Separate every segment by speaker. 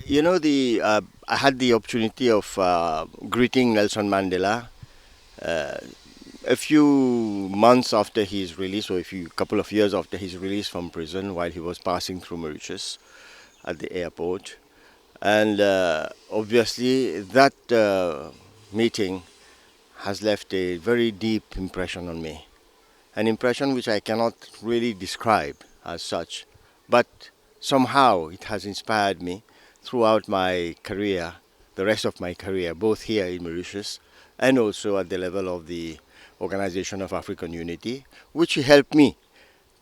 Speaker 1: I had the opportunity of greeting Nelson Mandela uh, a few months after his release, or a few couple of years after his release from prison, while he was passing through Mauritius at the airport, and obviously that meeting has left a very deep impression on me, an impression which I cannot really describe as such, but somehow it has inspired me throughout my career, the rest of my career, both here in Mauritius and also at the level of the Organization of African Unity, which helped me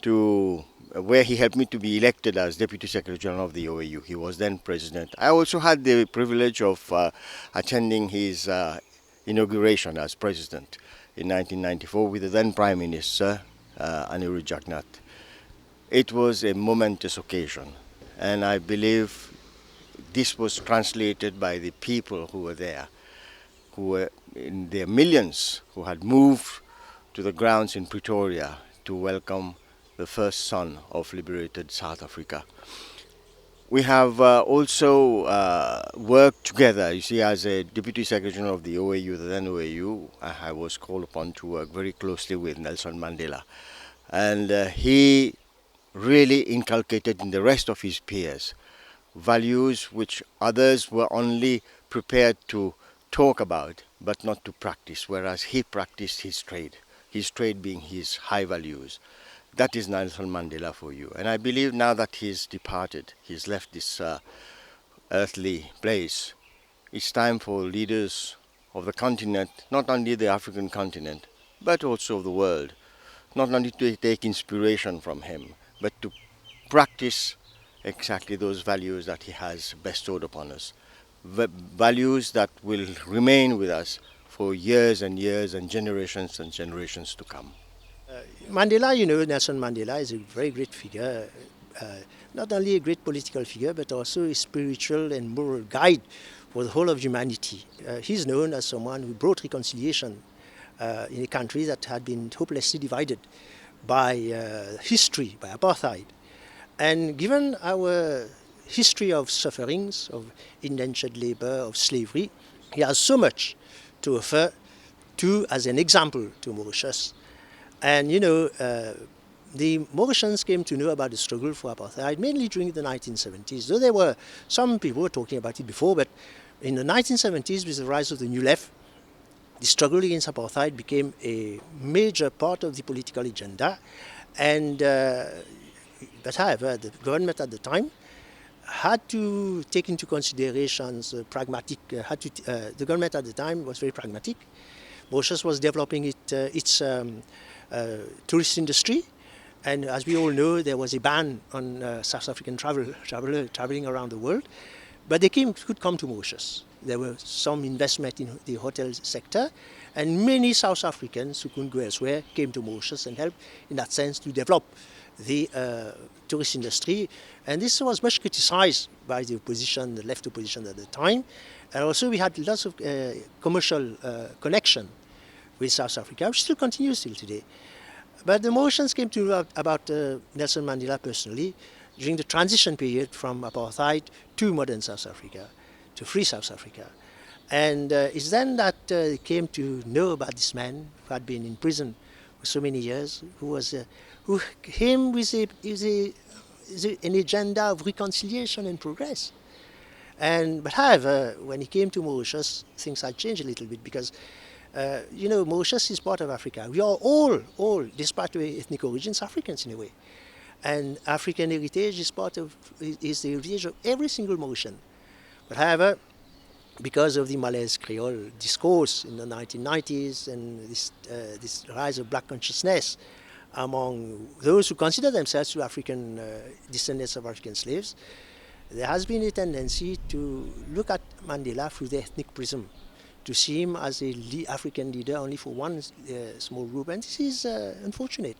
Speaker 1: to where he helped me to be elected as Deputy Secretary General of the OAU. He was then president. I also had the privilege of attending his inauguration as president in 1994 with the then Prime Minister, Anirudh Jagannath. It was a momentous occasion, and I believe this was translated by the people who were there, who were in their millions, who had moved to the grounds in Pretoria to welcome the first son of liberated South Africa. We have also worked together. You see, as a Deputy Secretary General of the OAU, the then OAU, I was called upon to work very closely with Nelson Mandela. And he really inculcated in the rest of his peers values which others were only prepared to talk about but not to practice, whereas he practiced his trade being his high values. That is Nelson Mandela for you. And I believe now that he's departed, he's left this earthly place, it's time for leaders of the continent, not only the African continent, but also of the world, not only to take inspiration from him, but to practice exactly those values that he has bestowed upon us. Values that will remain with us for years and years and generations to come.
Speaker 2: Mandela, Nelson Mandela is a very great figure, uh, not only a great political figure, but also a spiritual and moral guide for the whole of humanity. He's known as someone who brought reconciliation in a country that had been hopelessly divided by history, by apartheid. And given our history of sufferings, of indentured labor, of slavery, he has so much to offer to as an example to Mauritius. And the Mauritians came to know about the struggle for apartheid mainly during the 1970s. Though there were some people were talking about it before, but in the 1970s, with the rise of the New Left, the struggle against apartheid became a major part of the political agenda. And but however, the government at the time had to take into consideration the government at the time was very pragmatic. Mauritius was developing its tourist industry, and as we all know, there was a ban on South African traveling around the world, but they could come to Mauritius. There was some investment in the hotel sector, and many South Africans who couldn't go elsewhere came to Mauritius and helped, in that sense, to develop the tourist industry. And this was much criticized by the opposition, the left opposition at the time. And also we had lots of commercial connection with South Africa, which still continues till today. But the Mauritians came to know about Nelson Mandela personally during the transition period from apartheid to modern South Africa, to free South Africa. And it's then that they came to know about this man who had been in prison for so many years, who came with an agenda of reconciliation and progress. But however, when he came to Mauritius, things had changed a little bit because Mauritius is part of Africa. We are all, despite our ethnic origins, Africans in a way. And African heritage is the heritage of every single Mauritian. But however, because of the Malaise Creole discourse in the 1990s and this rise of black consciousness among those who consider themselves to African descendants of African slaves, there has been a tendency to look at Mandela through the ethnic prism, to see him as a African leader only for one small group, and this is unfortunate.